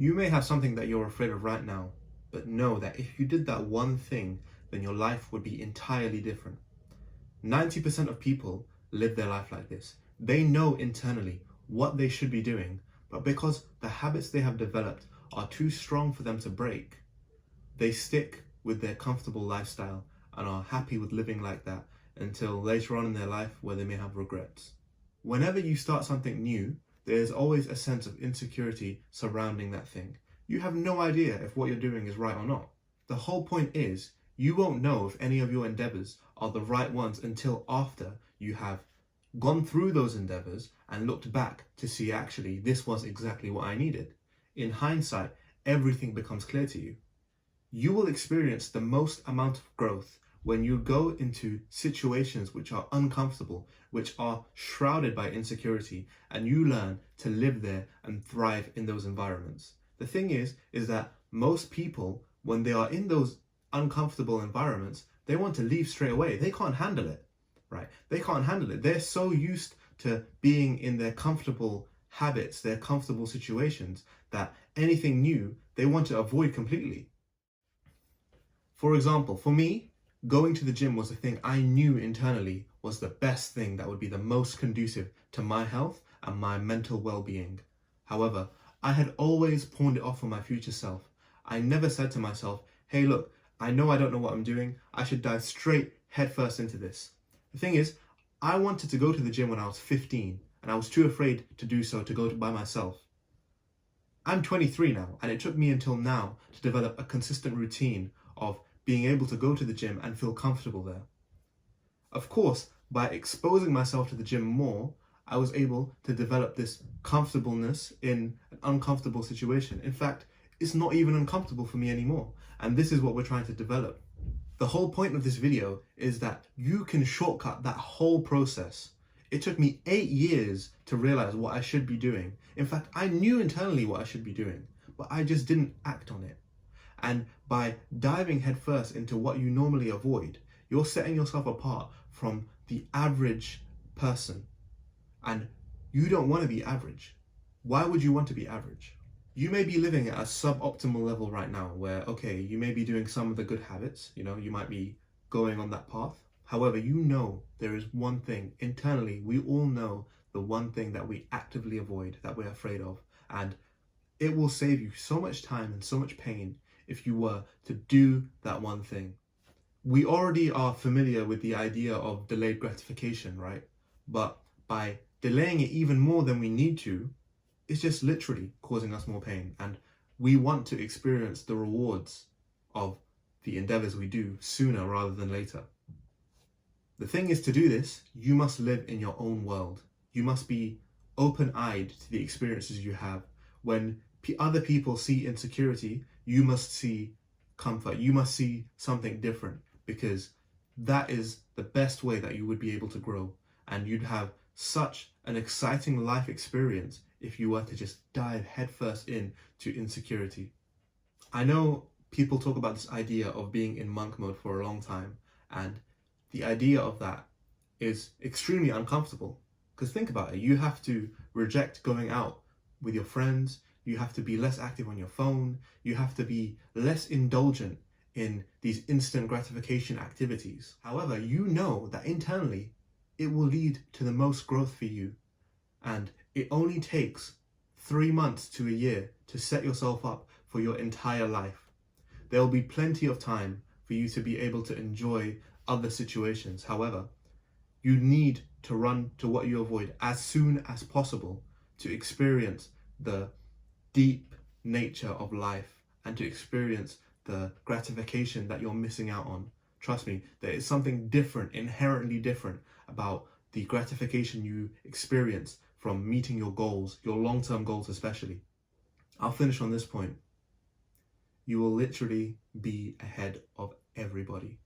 You may have something that you're afraid of right now, but know that if you did that one thing, then your life would be entirely different. 90% of people live their life like this. They know internally what they should be doing, but because the habits they have developed are too strong for them to break, they stick with their comfortable lifestyle and are happy with living like that until later on in their life where they may have regrets. Whenever you start something new, there is always a sense of insecurity surrounding that thing. You have no idea if what you're doing is right or not. The whole point is, you won't know if any of your endeavors are the right ones until after you have gone through those endeavors and looked back to see actually this was exactly what I needed. In hindsight, everything becomes clear to you. You will experience the most amount of growth when you go into situations which are uncomfortable, which are shrouded by insecurity, and you learn to live there and thrive in those environments. The thing is that most people, when they are in those uncomfortable environments, they want to leave straight away. They can't handle it, right? They can't handle it. They're so used to being in their comfortable habits, their comfortable situations, that anything new they want to avoid completely. For example, for me, going to the gym was the thing I knew internally was the best thing that would be the most conducive to my health and my mental well-being. However, I had always pawned it off on my future self. I never said to myself, hey look, I know I don't know what I'm doing, I should dive straight headfirst into this. The thing is, I wanted to go to the gym when I was 15 and I was too afraid to do so, to go by myself. I'm 23 now, and it took me until now to develop a consistent routine of being able to go to the gym and feel comfortable there. Of course, by exposing myself to the gym more, I was able to develop this comfortableness in an uncomfortable situation. In fact, it's not even uncomfortable for me anymore. And this is what we're trying to develop. The whole point of this video is that you can shortcut that whole process. It took me 8 years to realize what I should be doing. In fact, I knew internally what I should be doing, but I just didn't act on it. And by diving headfirst into what you normally avoid, you're setting yourself apart from the average person. And you don't want to be average. Why would you want to be average? You may be living at a suboptimal level right now where, okay, you may be doing some of the good habits, you might be going on that path. However, you know there is one thing internally, we all know the one thing that we actively avoid, that we're afraid of. And it will save you so much time and so much pain if you were to do that one thing. We already are familiar with the idea of delayed gratification, right? But by delaying it even more than we need to, it's just literally causing us more pain. And we want to experience the rewards of the endeavors we do sooner rather than later. The thing is, to do this, you must live in your own world. You must be open-eyed to the experiences you have. When other people see insecurity, you must see comfort. You must see something different, because that is the best way that you would be able to grow. And you'd have such an exciting life experience if you were to just dive headfirst into insecurity. I know people talk about this idea of being in monk mode for a long time, and the idea of that is extremely uncomfortable. Because think about it, you have to reject going out with your friends, you have to be less active on your phone, you have to be less indulgent in these instant gratification activities. However, you know that internally it will lead to the most growth for you. And it only takes 3 months to a year to set yourself up for your entire life. There will be plenty of time for you to be able to enjoy other situations. However, you need to run to what you avoid as soon as possible to experience the deep nature of life and to experience the gratification that you're missing out on. Trust me, there is something different, inherently different, about the gratification you experience from meeting your goals, your long-term goals especially. I'll finish on this point. You will literally be ahead of everybody.